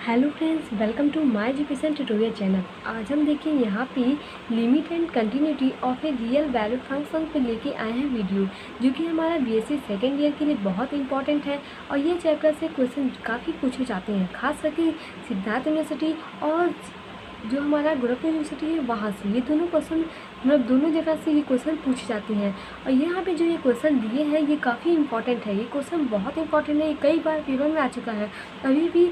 Hello friends, welcome to my education tutorial channel. आज हम देखिए यहाँ पे limit and continuity of a real valued function पे लेके आए हैं वीडियो, जो कि हमारा बीएससी सेकेंड ईयर के लिए बहुत इंपॉर्टेंट है। और ये चैप्टर से क्वेश्चन काफ़ी पूछे जाते हैं, खास करके सिद्धार्थ यूनिवर्सिटी और जो हमारा गोरखपुर यूनिवर्सिटी है वहाँ से। ये दोनों क्वेश्चन मतलब दोनों जगह से ये क्वेश्चन पूछे जाते हैं। और यहाँ पे जो ये क्वेश्चन दिए हैं ये काफ़ी इंपॉर्टेंट है। ये क्वेश्चन बहुत इंपॉर्टेंट है, ये कई बार पेपर में आ चुका है। अभी भी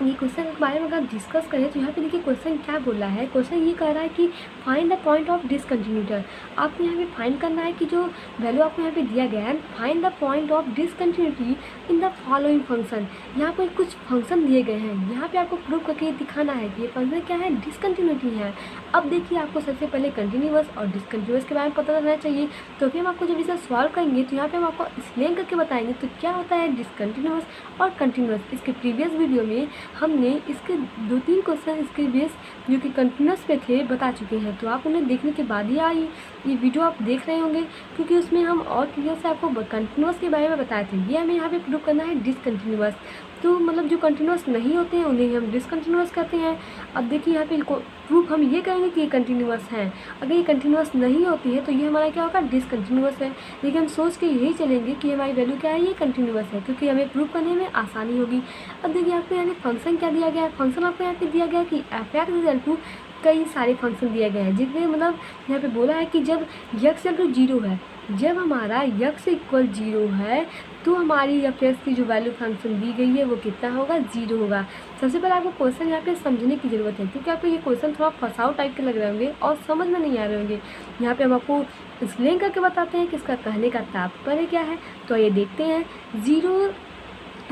ये क्वेश्चन के बारे में अगर डिस्कस करें तो यहाँ पे देखिए क्वेश्चन क्या बोला है। क्वेश्चन ये कह रहा है कि find the point of discontinuity. आपको यहाँ पे फाइंड करना है कि जो वैल्यू आपको यहाँ पे दिया गया है, find the point of discontinuity in the following function. यहाँ पे कुछ फंक्शन दिए गए हैं, यहाँ पे आपको प्रूव करके दिखाना है कि ये फंक्शन क्या है, डिसकंटिन्यूटी है। अब देखिए आपको सबसे पहले कंटिन्यूअस और डिसकंटिन्यूअस के बारे में पता रहना चाहिए। तो फिर हम आपको जब इसे सॉल्व करेंगे तो यहाँ पे हम आपको एक्सप्लेन करके बताएंगे तो क्या होता है डिसकंटिन्यूअस और कंटिन्यूअस। इसके प्रीवियस वीडियो में हमने इसके 2-3 क्वेश्चन इसके बेस जो कि कंटिन्यूअस पे थे बता चुके हैं। तो आप उन्हें देखने के बाद ही ये वीडियो आप देख रहे होंगे, क्योंकि उसमें हम और क्लियर से आपको कंटिन्यूअस के बारे में बताए थे। ये हमें यहाँ पे प्रूव करना है डिसकंटिन्यूअस। तो मतलब जो कंटिन्यूअस नहीं होते हैं उन्हें हम डिसकंटिन्यूअस कहते हैं। अब देखिए यहाँ पे प्रूफ हम ये करेंगे कि ये कंटिन्यूअस है। अगर ये कंटिन्यूअस नहीं होती है तो ये हमारा क्या होगा, डिसकंटिन्यूअस है। लेकिन हम सोच के यही चलेंगे कि हमारी वैल्यू क्या है, ये कंटिन्यूअस है, क्योंकि हमें प्रूव करने में आसानी होगी। अब देखिए आपको यहाँ पे फंक्शन क्या दिया गया है। फंक्शन आपको यहाँ पे दिया गया है कि f(x) कई सारे फंक्शन दिए गए हैं, जिसमें मतलब यहाँ पे बोला है कि जब x=0 है, जब हमारा x = 0 है तो हमारी f(x) की जो वैल्यू फंक्शन दी गई है वो कितना होगा, 0 होगा। सबसे पहले आपको क्वेश्चन यहाँ पे समझने की ज़रूरत है, क्योंकि आपको ये क्वेश्चन थोड़ा फंसाव टाइप के लग रहे होंगे और समझ में नहीं आ रहे होंगे। यहाँ पे हम आपको एक्सप्लेन करके बताते हैं कि इसका कहने का तात्पर्य क्या है। तो ये देखते हैं, 0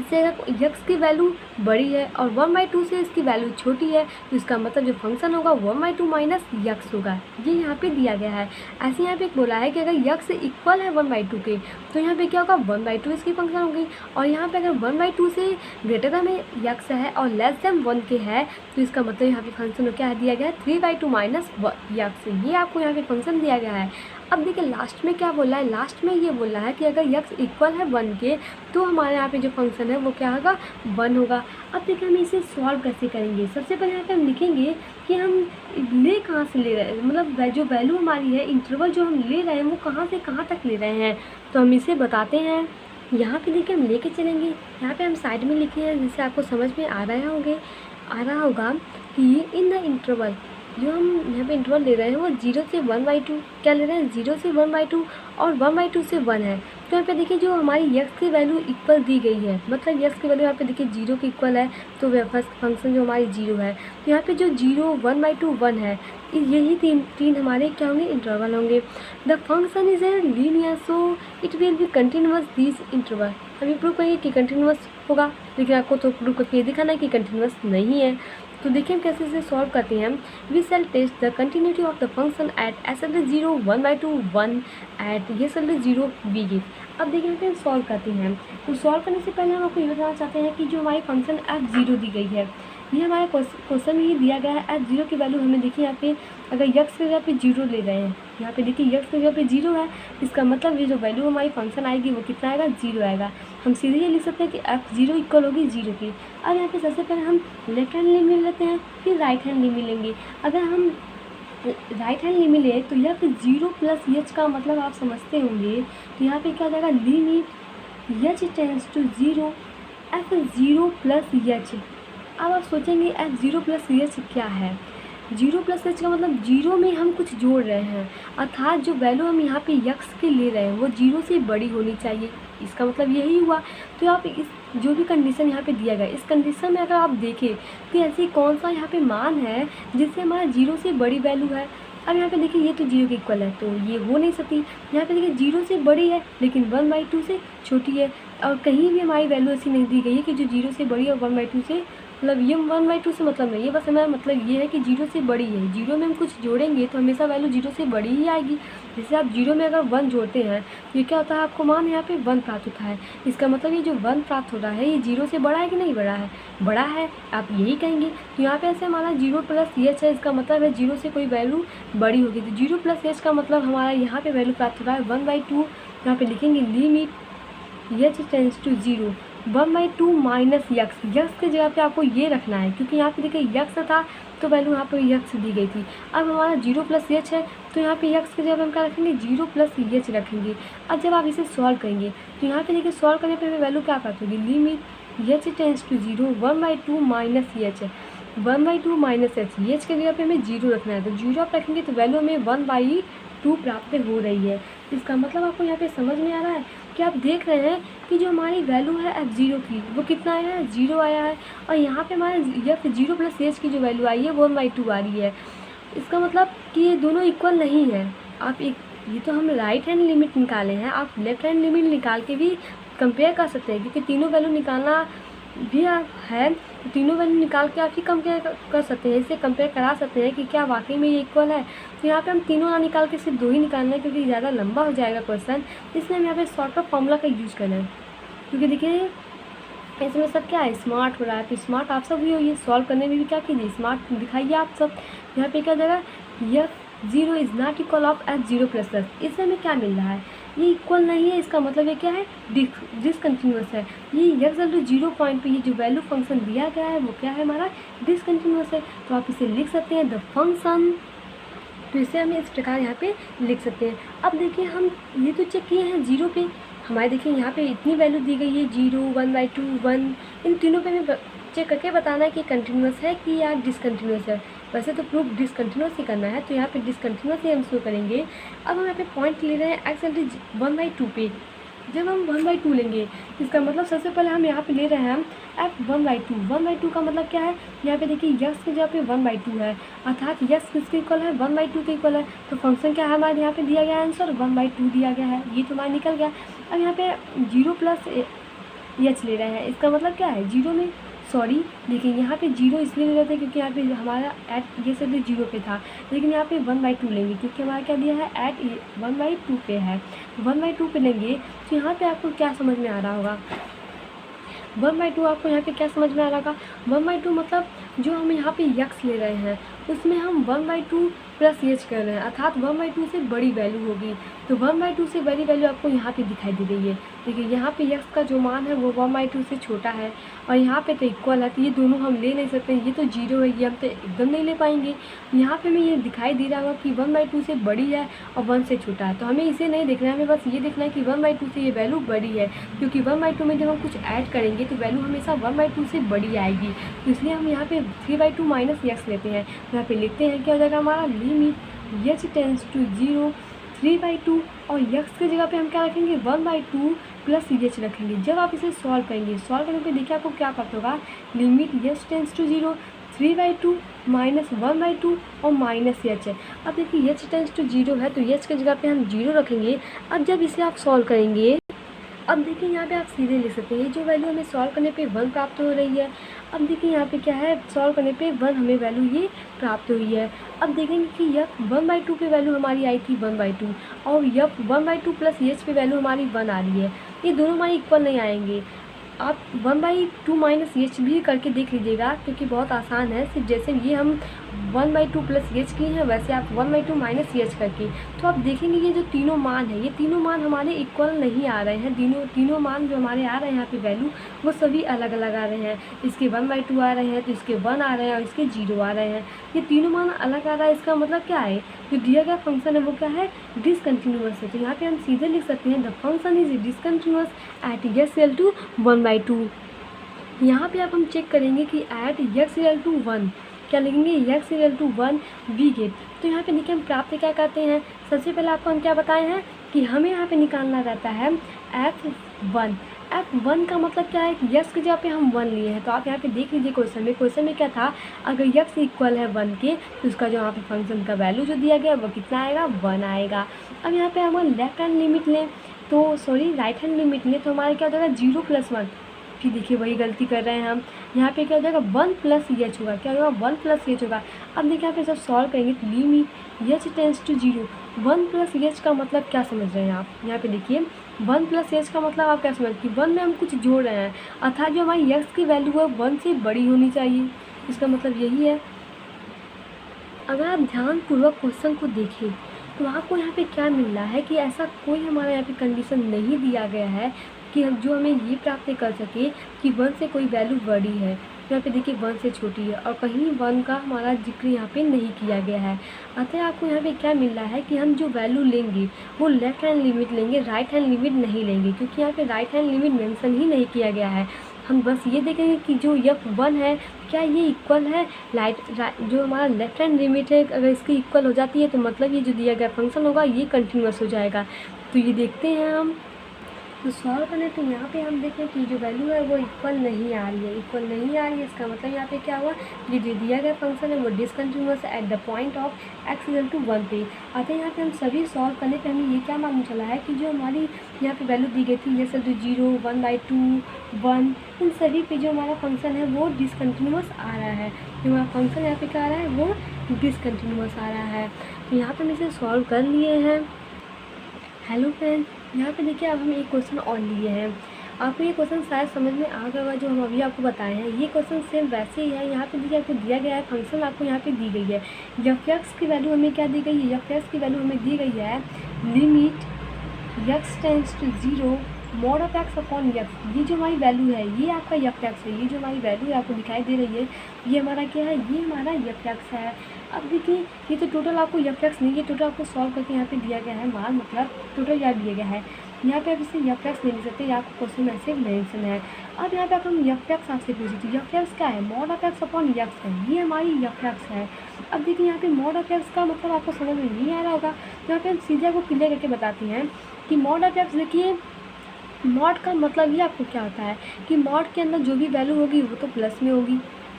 से अगर x की वैल्यू बड़ी है और 1/2 से इसकी वैल्यू छोटी है तो इसका मतलब जो फंक्शन होगा 1/2 माइनस x होगा। ये यहाँ पे दिया गया है। ऐसे यहाँ पे बोला है कि अगर x इक्वल है 1/2 के तो यहाँ पे क्या होगा, 1/2 इसकी फंक्शन होगी। और यहाँ पे अगर 1/2 से ग्रेटर देन x है और लेस देन 1 के है तो इसका मतलब यहाँ पे फंक्शन क्या दिया गया है, 3/2 माइनस x। ये आपको यहाँ पे फंक्शन दिया गया है। अब देखिए लास्ट में क्या बोला है, लास्ट में ये बोला है कि अगर x इक्वल है 1 के तो हमारे यहाँ पे जो फंक्शन है वो क्या होगा, 1 होगा। अब देखिए हम इसे सॉल्व कैसे करेंगे। सबसे पहले यहाँ पे हम लिखेंगे कि हम ले कहाँ से ले रहे हैं, मतलब जो वैल्यू हमारी है, इंटरवल जो हम ले रहे हैं वो कहाँ से कहाँ तक ले रहे हैं। तो हम इसे बताते हैं। यहाँ पे देखिए हम लेके चलेंगे, यहाँ पे हम साइड में लिखे हैं जिससे आपको समझ में आ रहा होगा कि इन द इंटरवल जो हम यहाँ पे इंटरवल ले रहे हैं वो 0 से 1/2 क्या ले रहे हैं, 0 से 1/2 और 1/2 से 1 है। तो यहाँ पे देखिए जो हमारी x की वैल्यू इक्वल दी गई है, मतलब x की वैल्यू यहाँ पे देखिए 0 के इक्वल है, तो फर्स्ट फंक्शन जो हमारी 0 है। तो यहाँ पे जो 0, 1/2, 1 है, यही तीन हमारे क्या होंगे, इंटरवल होंगे। The function is a linear so it will be continuous this interval. हम प्रूव करेंगे कि कंटिन्यूअस होगा, लेकिन आपको तो प्रूव करके दिखाना है कि कंटिन्यूअस नहीं है। तो देखिए हम कैसे इसे सॉल्व करते हैं। We shall test the continuity of the function at s=0, 1/2, 1 at s=0 we give. अब देखिए हम सॉल्व करते हैं। तो सॉल्व करने से पहले हम आपको ये बताना चाहते हैं कि जो हमारी फंक्शन f(0) दी गई है, ये हमारे क्वेश्चन में ही दिया गया है। f(0) की वैल्यू हमें देखिए यहाँ पे अगर x की जगह पे 0 ले रहे हैं, यहाँ पे देखिए x की जगह पे 0 है, इसका मतलब ये जो वैल्यू हमारी फंक्शन आएगी वो कितना आएगा, 0 आएगा। हम सीधे ये लिख सकते हैं कि f(0) इक्वल होगी 0 की। अब यहाँ पे सबसे पहले हम लेफ्ट हैंड लिमिट लेते हैं, फिर राइट हैंड लिमिट लेंगे। अगर हम राइट हैंड लिमिट ले तो यहाँ पे 0 प्लस h का मतलब आप समझते होंगे। तो यहाँ पे क्या हो जाएगा, limit h tends to 0 f(0) plus h। अब आप सोचेंगे f(0) प्लस h क्या है। 0 प्लस h का मतलब 0 में हम कुछ जोड़ रहे हैं, अर्थात जो वैल्यू हम यहाँ पे x के ले रहे हैं वो 0 से बड़ी होनी चाहिए। इसका मतलब यही हुआ। तो आप इस जो भी कंडीशन यहाँ पे दिया गया, इस कंडीशन में अगर आप देखें कि ऐसी कौन सा यहाँ पे मान है जिससे हमारा 0 से बड़ी वैल्यू है। अब यहाँ पे देखिए ये तो 0 के इक्वल है, तो ये हो नहीं सकती। यहाँ पे देखिए 0 से बड़ी है लेकिन 1/2 से छोटी है, और कहीं भी हमारी वैल्यू ऐसी नहीं दी गई है कि जो 0 से बड़ी और 1/2 से, मतलब ये 1/2 से मतलब नहीं है, बस हमारा मतलब ये है कि 0 से बड़ी है। 0 में हम कुछ जोड़ेंगे तो हमेशा वैल्यू 0 से बड़ी ही आएगी। जैसे आप 0 में अगर 1 जोड़ते हैं ये क्या होता है, आपको मान यहाँ पे 1 प्राप्त होता है। इसका मतलब ये जो 1 प्राप्त हो रहा है ये 0 से बड़ा है कि नहीं बड़ा है, बड़ा है, आप यही कहेंगे। तो यहाँ पे ऐसे हमारा 0 प्लस h है, इसका मतलब है 0 से कोई वैल्यू बड़ी होगी। तो 0 प्लस h का मतलब हमारा यहाँ पे वैल्यू प्राप्त हो रहा है 1/2। यहाँ पे लिखेंगे limit h tends to 0, 1/2 minus x, x की जगह पे आपको ये रखना है क्योंकि यहाँ पे देखिए यक्स था तो वैल्यू यहाँ पे यक्स दी गई थी। अब हमारा 0 प्लस एच है तो यहाँ पे यक्स की जगह पे हम क्या रखेंगे 0 प्लस एच रखेंगे। अब जब आप इसे सॉल्व करेंगे तो यहाँ पे देखिए सॉल्व करने पे वैल्यू क्या प्राप्त होगी, limit h tends to 0 1/2 minus h है, 1/2 माइनस एच, एच की जगह पे हमें 0 रखना है तो 0 आप रखेंगे तो वैल्यू हमें 1/2 प्राप्त हो रही है। इसका मतलब आपको यहाँ पे समझ में आ रहा है कि आप देख रहे हैं कि जो हमारी वैल्यू है f0 की वो कितना आया है, 0 आया है, और यहाँ पे हमारे यह 0 प्लस एच की जो वैल्यू आई है वो 1/2 आ रही है। इसका मतलब कि ये दोनों इक्वल नहीं है। आप एक, ये तो हम राइट हैंड लिमिट निकाले हैं, आप लेफ्ट हैंड लिमिट निकाल के भी कंपेयर कर सकते हैं क्योंकि तीनों वैल्यू निकालना भी है, तो तीनों वैल्यू निकाल के आप ही कंपेयर कर सकते हैं, इससे कंपेयर करा सकते हैं कि क्या वाकई में ये इक्वल है। तो यहाँ पे हम तीनों ना निकाल के सिर्फ 2 ही निकालना है क्योंकि ज़्यादा लंबा हो जाएगा क्वेश्चन, इसलिए हम यहाँ पे शॉर्ट ऑफ फॉर्मूला का यूज़ करना है। क्योंकि देखिए इसमें सब क्या है, स्मार्ट हो रहा है, तो स्मार्ट आप सब भी होइए, सॉल्व करने में भी क्या कीजिए स्मार्ट दिखाइए आप सब। यहाँ पे क्या जाएगा, यह 0 is not equal of f0 plus plus, इससे हमें क्या मिल रहा है, ये इक्वल नहीं है, इसका मतलब ये क्या है, डिसकंटिन्यूअस है। ये एक्स टू 0 पॉइंट पे ये जो वैल्यू फंक्शन दिया गया है वो क्या है, हमारा डिसकंटिन्यूअस है। तो आप इसे लिख सकते हैं द फंक्शन, तो इसे हम इस प्रकार यहाँ पे लिख सकते हैं। अब देखिए हम ये तो चेक किए हैं 0 पे, हमारे देखिए यहाँ पे इतनी वैल्यू दी गई है 0 1/2 1, इन तीनों पे हमें चेक करके बताना है कि कंटिन्यूअस है कि या डिसकंटिन्यूअस है। वैसे तो प्रूफ डिसकंटिन्यूअस ही करना है तो यहाँ पे डिसकंटिन्यूअस ही हम शो करेंगे। अब हम यहाँ पे पॉइंट ले रहे हैं एक्स 1/2 पे, जब हम 1/2 लेंगे इसका मतलब सबसे पहले हम यहाँ पे ले रहे हैं हम f 1/2, 1/2 का मतलब क्या है, यहाँ पे देखिए यक्स की जगह पे 1/2 है, अर्थात यक्स किसके इक्वल है 1/2 के इक्वल है। तो फंक्शन क्या है हमारे यहाँ पे दिया गया आंसर 1/2 दिया गया है, ये तो हमारा निकल गया। अब यहाँ पे 0 प्लस एच ले रहे हैं, इसका मतलब क्या है 0 में, सॉरी देखिए यहाँ पे 0 इसलिए ले रहे थे क्योंकि यहाँ पे हमारा एट ये सब 0 पे था, लेकिन यहाँ पे 1/2 लेंगे क्योंकि हमारा क्या दिया है एट 1/2 पे है, 1/2 पे लेंगे तो यहाँ पे आपको क्या समझ में आ रहा होगा, 1/2 आपको यहाँ पे क्या समझ में आ रहा होगा, 1/2 मतलब जो हम यहाँ पे यक्स ले रहे हैं उसमें हम 1/2 प्लस एच कर रहे हैं, अर्थात 1/2 से बड़ी वैल्यू होगी। तो 1/2 से बड़ी वैल्यू आपको यहाँ पे दिखाई दे रही है। देखिए यहाँ पे यक्स का जो मान है वो 1/2 से छोटा है और यहाँ पे तो इक्वल है, तो ये दोनों हम ले नहीं सकते, ये तो 0 है, ये हम तो एकदम नहीं ले पाएंगे। यहाँ पे हमें ये दिखाई दे रहा होगा कि 1/2 से बड़ी है और 1 से छोटा है, तो हमें इसे नहीं देखना है, हमें बस ये देखना है कि 1/2 से ये वैल्यू बड़ी है, क्योंकि 1/2 में जब हम कुछ ऐड करेंगे तो वैल्यू हमेशा 1/2 से बड़ी आएगी। तो इसलिए हम यहाँ पे 3/2 माइनस यक्स लेते हैं, यहाँ पे लिखते हैं क्या हो जाएगा हमारा लिमिट एच टेंस टू 0 3/2 और यक्स की जगह पे हम क्या रखेंगे 1/2 प्लस एच रखेंगे। जब आप इसे सॉल्व करेंगे, सॉल्व करने पे देखिए आपको क्या प्राप्त होगा, limit h tends to 0 3/2 minus 1/2 और माइनस एच है। अब देखिए एच टेंस टू 0 है तो एच की जगह पे हम 0 रखेंगे। अब जब इसे आप सॉल्व करेंगे, अब देखिए यहाँ पे आप सीधे लिख सकते हैं जो वैल्यू हमें सॉल्व करने पे 1 प्राप्त हो रही है। अब देखिए यहाँ पे क्या है, सॉल्व करने पे 1 हमें वैल्यू ये प्राप्त हुई है। अब देखेंगे कि यह 1/2 पे वैल्यू हमारी आई थी 1/2 और यह 1/2 प्लस एच पे वैल्यू हमारी 1 आ रही है, ये दोनों हमारी इक्वल नहीं आएंगे। आप 1/2 माइनस एच भी करके देख लीजिएगा क्योंकि बहुत आसान है, सिर्फ जैसे ये हम 1/2 प्लस एच की हैं वैसे आप 1/2 माइनस एच करके, तो आप देखेंगे ये जो तीनों मान है ये तीनों मान हमारे इक्वल नहीं आ रहे हैं। तीनों मान जो हमारे आ रहे हैं यहाँ पे वैल्यू वो सभी अलग अलग आ रहे हैं। इसके 1/2 आ रहे हैं तो इसके 1 आ रहे हैं और इसके 0 आ रहे हैं, ये तीनों मान अलग आ रहा है। इसका मतलब क्या है, जो दिया गया फंक्शन है वो क्या है, डिसकंटिन्यूअस है। तो यहाँ पे हम सीधे लिख सकते हैं the function is discontinuous at x equal to 1/2। यहाँ पे आप हम चेक करेंगे कि एट एक्स इक्वल टू 1 क्या लिखेंगे, x equal to 1 we get. तो यहाँ पे देखिए हम प्राप्त क्या करते हैं, सबसे पहले आपको हम क्या बताए हैं कि हमें यहाँ पे निकालना रहता है f1। f1 का मतलब क्या है कि यक्स की जगह पे हम 1 लिए हैं। तो आप यहाँ पे देख लीजिए क्वेश्चन में क्या था, अगर यक्स इक्वल है 1 के तो उसका जो यहाँ पे फंक्शन का वैल्यू जो दिया गया वो कितना आएगा, 1 आएगा। अब यहाँ पे हम लेफ्ट हैंड लिमिट लें तो सॉरी राइट हैंड लिमिट लें तो हमारे क्या हो जाएगा 0 + 1। फिर देखिए वही गलती कर रहे हैं हम, यहाँ पे क्या हो जाएगा 1 + एच होगा, क्या होगा 1 + एच होगा। अब देखिए यहाँ पे जब सॉल्व करेंगे तो limit h tends to 0 1 + h का मतलब क्या समझ रहे हैं आप, यहाँ पे देखिए 1 + एच का मतलब आप क्या समझ कि 1 में हम कुछ जोड़ रहे हैं, अर्थात जो हमारी एक्स की वैल्यू है 1 से बड़ी होनी चाहिए, इसका मतलब यही है। अगर आप ध्यानपूर्वक क्वेश्चन को देखें तो आपको यहाँ पे क्या मिल रहा है कि ऐसा कोई हमारे यहाँ पे कंडीशन नहीं दिया गया है कि हम जो हमें ये प्राप्त कर सके कि 1 से कोई वैल्यू बड़ी है। यहाँ पे देखिए 1 से छोटी है और कहीं 1 का हमारा जिक्र यहाँ पे नहीं किया गया है। अतः आपको यहाँ पे क्या मिल रहा है कि हम जो वैल्यू लेंगे वो लेफ्ट हैंड लिमिट लेंगे, राइट हैंड लिमिट नहीं लेंगे, क्योंकि यहाँ पे राइट हैंड लिमिट मेंशन ही नहीं किया गया है। हम बस ये देखेंगे कि जो F1 है क्या ये इक्वल है जो हमारा लेफ्ट हैंड लिमिट है, अगर इसकी इक्वल हो जाती है तो मतलब ये जो दिया गया फंक्शन होगा ये कंटिन्यूस हो जाएगा। तो ये देखते हैं हम, तो सॉल्व करें तो यहाँ पे हम देखें कि जो वैल्यू है वो इक्वल नहीं आ रही है। इक्वल नहीं आ रही है इसका मतलब यहाँ पे क्या हुआ, ये जो दिया गया फंक्शन है वो discontinuous at the point of x=1 पे। अतः यहाँ पे हम सभी सॉल्व करने पे हमें ये क्या मालूम चला है कि जो हमारी यहाँ पे वैल्यू दी गई थी ये सब 0, 1/2, 1, इन सभी पे जो हमारा फंक्शन है वो डिसकंटिन्यूअस आ रहा है। जो हमारा फंक्शन यहाँ पे क्या आ रहा है वो डिसकंटिन्यूअस आ रहा है। तो यहाँ पर हम इसे सॉल्व कर लिए हैं। हेलो फ्रेंड, यहाँ पे देखिए अब हम एक क्वेश्चन और लिए हैं। आपको ये क्वेश्चन शायद समझ में आ गया होगा जो हम अभी आपको बताए हैं। ये क्वेश्चन सेम वैसे ही है। यहाँ पे देखिए आपको दिया गया है फंक्शन, आपको यहाँ पे दी गई है f(x) की वैल्यू हमें क्या दी गई है, f(x) की वैल्यू हमें दी गई है limit x→0 mod of x upon x। ये जो हमारी वैल्यू है ये आपका f(x) है। ये जो हमारी वैल्यू है आपको दिखाई दे रही है ये हमारा क्या है, ये हमारा f(x) है। अब देखिए ये तो टोटल आपको f(x) नहीं, ये टोटल आपको सॉल्व करके यहाँ पे दिया गया है मान, मतलब टोटल याद दिया गया है। यहाँ पे आप इसे f(x) नहीं लिख सकते, ये आपको क्वेश्चन में ऐसे मेंशन है। अब यहाँ पे अगर हम f(x) आपसे पूछे तो f(x) क्या है, mod of x upon x है, ये हमारी f(x) है। अब देखिए यहाँ पे mod of x का मतलब आपको समझ में नहीं आ रहा होगा, यहाँ पे हम सीधे आपको क्लियर करके बताते हैं कि mod of x देखिए मॉड का मतलब ये आपको क्या होता है कि मॉड के अंदर जो भी वैल्यू होगी वो तो प्लस में होगी,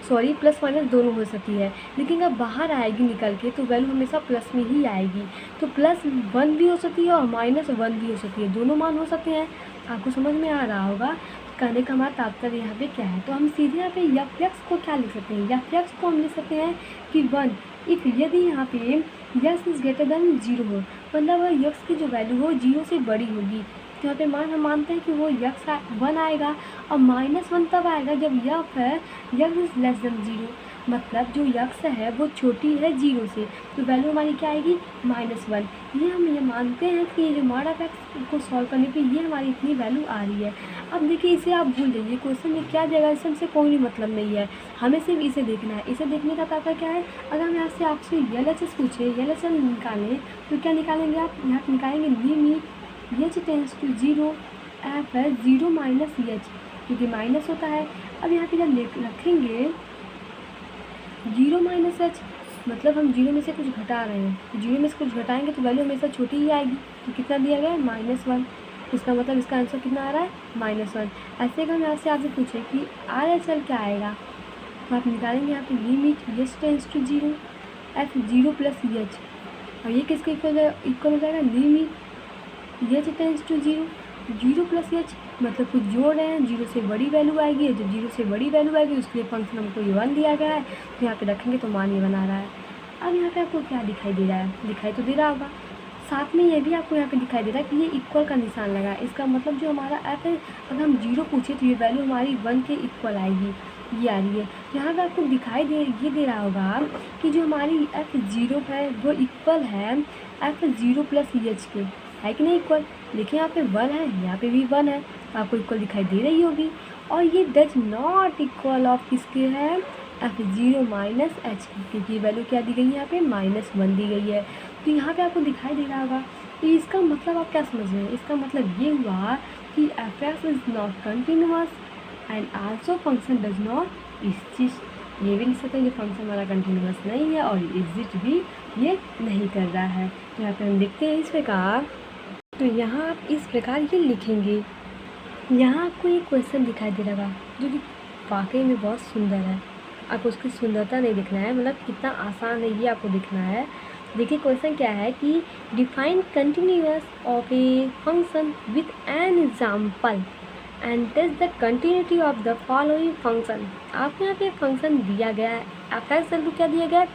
सॉरी प्लस माइनस दोनों हो सकती है, लेकिन अगर बाहर आएगी निकल के तो वैल्यू हमेशा प्लस में ही आएगी। तो +1 भी हो सकती है और -1 भी हो सकती है, दोनों मान हो सकते हैं। आपको समझ में आ रहा होगा कहने का हमारा तात्पर्य यहाँ पे क्या है। तो हम सीधे यहाँ पे f(x) को क्या लिख सकते हैं, f(x) को हम लिख सकते हैं कि 1 इफ़ यदि यहाँ पे x>0 हो, मतलब x की जो वैल्यू हो 0 से बड़ी होगी, तो यहाँ पे मान हम मानते हैं कि वो x1 आएगा और -1 तब आएगा जब x=0, मतलब जो x है वो छोटी है 0 से, तो वैल्यू हमारी क्या आएगी -1। ये हम ये मानते हैं कि ये जो mod of x को सॉल्व करने पे ये हमारी इतनी वैल्यू आ रही है। अब देखिए इसे आप भूल जाइए, क्वेश्चन में क्या देगा इससे कोई भी मतलब नहीं है, हमें सिर्फ इसे देखना है। इसे देखने का तात्पर्य क्या है, अगर हम यहाँ से आपसे LHS पूछे, LHS निकालें तो क्या निकालेंगे आप, यहाँ पर निकालेंगे लिमिट h→0 f है 0 - h, क्योंकि माइनस होता है। अब यहाँ पे जब रखेंगे 0 - h, मतलब हम 0 में से कुछ घटा रहे हैं, तो 0 में से कुछ घटाएंगे तो वैल्यू हमेशा छोटी ही आएगी। तो कितना दिया गया है -1, इसका मतलब इसका आंसर कितना आ रहा है -1। ऐसे अगर हम यहाँ से आपसे पूछें कि RHL क्या आएगा, तो आप निकालेंगे यहाँ पे लिमिट h→0 f 0 + h, और ये किसके इक्वल हो जाएगा, लिमिट h→0 0 + h, मतलब कुछ जोड़ रहे हैं, 0 से बड़ी वैल्यू आएगी, जब 0 से बड़ी वैल्यू आएगी उसके लिए फंक्शन हमको ये 1 दिया गया है, तो यहाँ पे रखेंगे तो मान ये बना रहा है। अब यहाँ पे आपको क्या दिखाई दे रहा है, दिखाई तो दे रहा होगा, साथ में ये भी आपको यहाँ पे दिखाई दे रहा है कि ये इक्वल का निशान लगा है। इसका मतलब जो हमारा f है, अगर हम 0 पूछे तो ये वैल्यू हमारी 1 के इक्वल आएगी, ये आ रही है। यहाँ पे आपको दिखाई दे रहा होगा कि जो हमारी f0 है वो इक्वल है f0 + h के, है कि नहीं इक्वल। देखिए यहाँ पे 1 है, यहाँ पे भी 1 है, आपको इक्वल दिखाई दे रही होगी। और ये डज नॉट इक्वल ऑफ किसके है, f0 - h, क्योंकि वैल्यू क्या दी गई है यहाँ पे -1 दी गई है। तो यहाँ पे आपको दिखाई दे रहा होगा। तो इसका मतलब आप क्या समझ रहे हैं, इसका मतलब ये हुआ कि f(x) is not continuous and also function does not exist. ये भी लिख सकते हैं कि फंक्शन हमारा कंटिन्यूअस नहीं है और एग्जिस्ट भी ये नहीं कर रहा है। तो यहाँ पे हम देखते हैं इस प्रकार, तो यहाँ आप इस प्रकार ये लिखेंगे। यहाँ आपको एक क्वेश्चन दिखाई दे रहा जो कि वाकई में बहुत सुंदर है, आपको उसकी सुंदरता नहीं दिखना है, मतलब कितना आसान है ये आपको दिखना है। देखिए क्वेश्चन क्या है कि define continuous of a function with an example and test the continuity of the following function. आपको यहाँ पे फंक्शन दिया गया है, f(x) वैल्यू क्या दिया गया है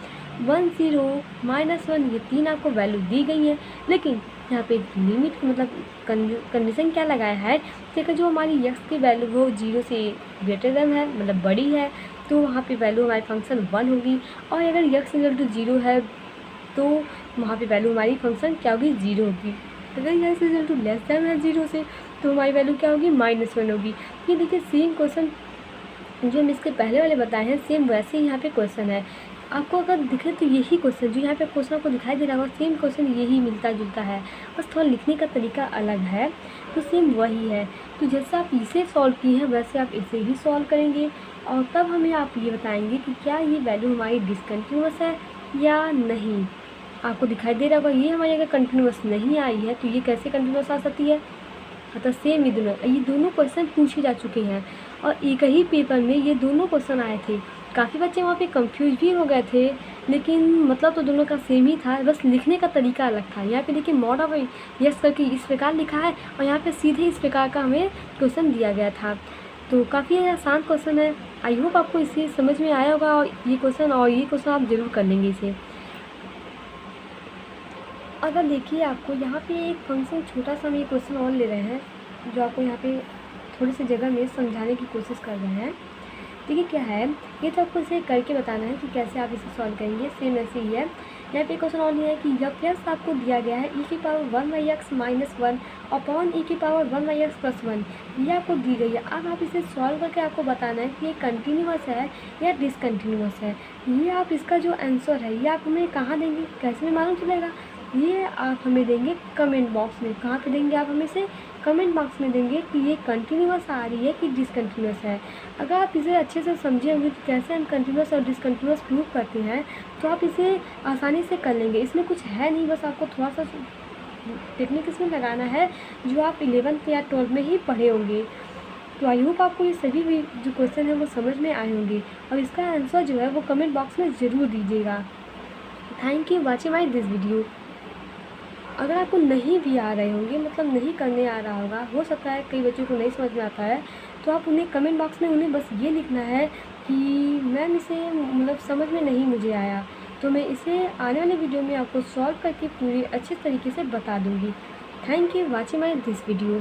1 0 -1, ये 3 आपको वैल्यू दी गई है, लेकिन यहाँ पे लिमिट मतलब कंडीशन क्या लगाया है कि जो हमारी x की वैल्यू वो 0 से ग्रेटर देन है, मतलब बड़ी है, तो वहाँ पे वैल्यू हमारी फंक्शन 1 होगी। और अगर x 0 है तो वहाँ पे वैल्यू हमारी फंक्शन क्या होगी 0 होगी। अगर x लेस देन है 0 से तो तो हमारी वैल्यू क्या होगी, -1 होगी। ये देखिए सेम क्वेश्चन जो हम इसके पहले वाले बताए हैं, सेम वैसे ही यहाँ पे क्वेश्चन है। आपको अगर दिखे तो यही क्वेश्चन जो यहाँ पे क्वेश्चन आपको दिखाई दे रहा होगा, सेम क्वेश्चन यही मिलता जुलता है, बस थोड़ा लिखने का तरीका अलग है, तो सेम वही है। तो जैसे आप इसे सॉल्व किए हैं वैसे आप इसे भी सॉल्व करेंगे और तब हमें आप ये बताएंगे कि क्या ये वैल्यू हमारी डिसकंटिन्यूअस है या नहीं। आपको दिखाई दे रहा होगा ये हमारी अगर कंटिन्यूअस नहीं आई है तो ये कैसे कंटिन्यूअस आ सकती है। अतः सेम ये दोनों क्वेश्चन पूछे जा चुके हैं और एक ही पेपर में ये दोनों क्वेश्चन आए थे। काफ़ी बच्चे वहाँ पे कंफ्यूज भी हो गए थे, लेकिन मतलब तो दोनों का सेम ही था, बस लिखने का तरीका अलग था। यहाँ पे देखिए मोड ऑफ यस करके इस प्रकार लिखा है और यहाँ पे सीधे इस प्रकार का हमें क्वेश्चन दिया गया था। तो काफ़ी आसान क्वेश्चन है। आई होप आपको इसे समझ में आया होगा और ये क्वेश्चन आप ज़रूर कर लेंगे इसे। अगर देखिए आपको यहाँ पे एक फंक्शन छोटा सा हम ये क्वेश्चन और ले रहे हैं जो आपको यहाँ पे थोड़ी सी जगह में समझाने की कोशिश कर रहे हैं। देखिए क्या है, ये तो आपको इसे करके बताना है कि कैसे आप इसे सॉल्व करेंगे। सेम ऐसे ही है। यहाँ पे क्वेश्चन और ये है कि जब यस आपको दिया गया है e⁻1/x - 1 अपॉन e⁻1/x + 1, ये आपको दी गई है। अब आप इसे सॉल्व करके आपको बताना है कि ये कंटिन्यूअस है या डिसकंटिन्यूअस है। ये आप इसका जो आंसर है ये आप हमें कहाँ देंगे, कैसे में मालूम चलेगा, ये आप हमें देंगे कमेंट बॉक्स में। कहाँ पे देंगे आप हमें इसे, कमेंट बॉक्स में देंगे कि ये कंटिन्यूअस आ रही है कि डिसकंटिन्यूअस है। अगर आप इसे अच्छे से समझे होंगे कि कैसे हम कंटिन्यूअस और डिसकंटिन्यूअस प्रूव करते हैं तो आप इसे आसानी से कर लेंगे। इसमें कुछ है नहीं, बस आपको थोड़ा सा टेक्निक इसमें लगाना है जो आप 11th या 12th में ही पढ़े होंगे। तो आई होप आपको ये सभी भी जो क्वेश्चन है वो समझ में आए होंगे और इसका आंसर जो है वो कमेंट बॉक्स में ज़रूर दीजिएगा। Thank you watching my this video. अगर आपको नहीं भी आ रहे होंगे, मतलब नहीं करने आ रहा होगा, हो सकता है कई बच्चों को नहीं समझ में आता है, तो आप उन्हें कमेंट बॉक्स में उन्हें बस ये लिखना है कि मैम इसे मतलब समझ में नहीं मुझे आया, तो मैं इसे आने वाले वीडियो में आपको सॉल्व करके पूरे अच्छे तरीके से बता दूँगी। Thank you watching my this video.